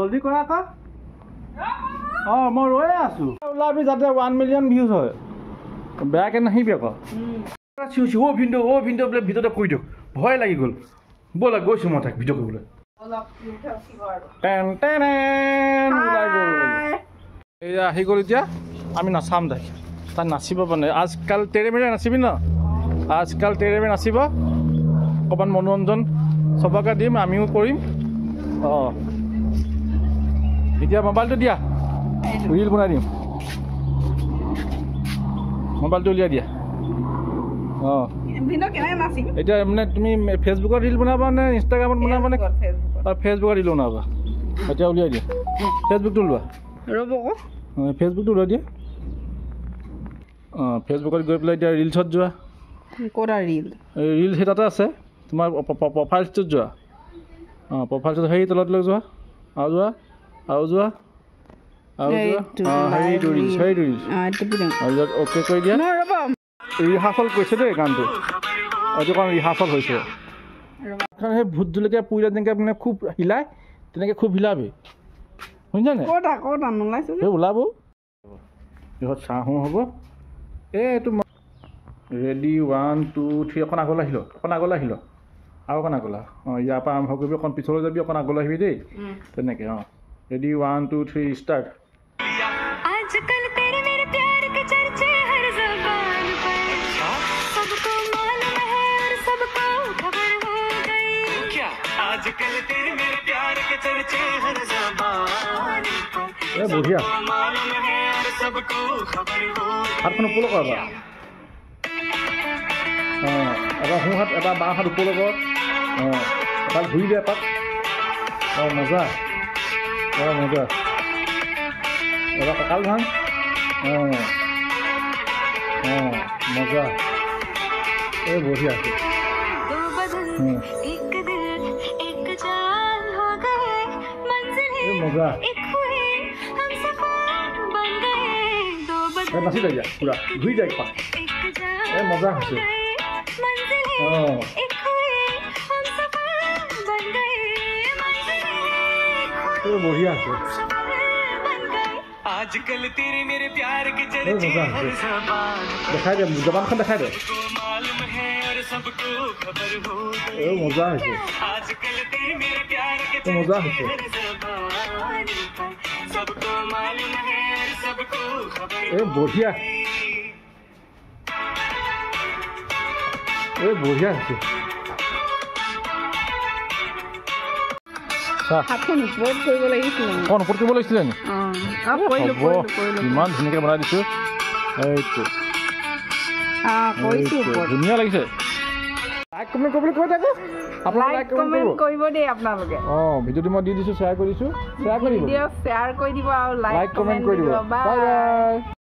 জলদি কৰা আকৌ মই ৰৈ আছোঁ ওলাবি যাতে 1 মিলিয়ন ভিউজ হয় বেয়াকৈ নাহিবি আকৌ চিঞৰিছোঁ ভিডিঅ' বোলে ভিডিঅ'তে কৈ দিয়ক ভয় লাগি গ'ল ব'লা গৈছোঁ মই তাক ভিডিঅ' কৰিবলৈ এয়া আহি গ'ল এতিয়া আমি নাচাম তাই তাই নাচিব মানে আজকাল তেৰে মেৰে নাচিবি ন আজকাল তেৰে মেৰে নাচিব অকণমান মনোৰঞ্জন চবকে দিম আমিও কৰিম এতিয়া মোবাইলটো দিয়া ৰিল বনাই দিম মোবাইলটো উলিয়াই দিয়া এতিয়া মানে তুমি ফেচবুকত ৰিল বনাবা নে ইনষ্টাগ্ৰামত বনাবা নে ফেচবুকত ৰিল বনাবা এতিয়া উলিয়াই দিয়া ফেচবুকটো ওলোৱা ৰ'ব ফেচবুকটো ওলাই দিয়া ফেচবুকত গৈ পেলাই এতিয়া ৰিলছত যোৱা ক'তা ৰিল সেই তাতে আছে তোমাৰ প্ৰফাইলছটোত যোৱা প্ৰফাইলছত সেই তলত লৈ যোৱা আৰু যোৱা সেইটো ৰিলছ অ'কে কৰি দিয়া ৰিহাৰ্চেল কৰিছে দেই গানটো এইটো কাৰণ ৰিহাৰ্চেল হৈছে সেই ভোট জলকীয়া পুৰিলে যেনেকৈ মানে খুব হিলাই তেনেকৈ খুব হিলাবি শুনিছানে সেই ওলাব সিহঁত চাহো হ'ব এইটো ৰেডি 1 2 3 অকণ আগলৈ আহিল আৰু অকণ আগলৈ ইয়াৰ পৰা আৰম্ভ কৰিবি অকণ পিছলৈ যাবি অকণ আগলৈ আহিবি দেই তেনেকৈ ৰেডি 1 2 3 ষ্টাৰ্ট आजकल तेरे मेरे प्यार के चर्चे हर ज़बान पर सबको मालूम है और सबको खबर हो गई क्या आजकल तेरे मेरे प्यार के चर्चे हर ज़बान पर सबको मालूम है और सबको खबर हो गई हाथखन ওপৰলৈ কৰা এবাৰ সোঁ হাত এবাৰ বাওঁ হাত ওপৰলৈ কৰ এবাৰ ঘূৰি দিয়া এপাক মজা মজা এবাৰ কঁকাল ভাঙ মজা এই বঢ়িয়া আছে মজা নাচি যায় দিয়া পুৰা ঘূৰি যায় পাক এই মজা হৈছে বঢ়িয়া আছে आजकल तेरे मेरे प्यार के चर्चे हर ज़बान দেখাই দে জবানখন দেখাই দে मालूम है और सबको खबर हो गई মজা হৈছে आजकल तेरे मेरे प्यार के মজা चर्चे হৈছে हर ज़बान पर सबको मालूम है और सबको खबर বঢ়িয়া বঢ়িয়া হৈছে হাতখন ওপৰত কৰিব লাগিছিলে অকণ ওপৰত কৰিব লাগিছিলে নি ইমান ধুনীয়াকৈ বনাই দিছোঁ এইটো ধুনীয়া লাগিছে লাইক কমেণ্ট কৰিবলৈ কৈ থাকোঁ আপোনালোকে লাইক কমেণ্ট কৰিব দেই আপোনালোকে ভিডিঅ'টো মই দি দিছোঁ শ্বেয়াৰ কৰি দিছোঁ শ্বেয়াৰ কৰি দিব শ্বেয়াৰ কৰি দিব আৰু লাইক কমেণ্ট কৰি দিব বাই বাই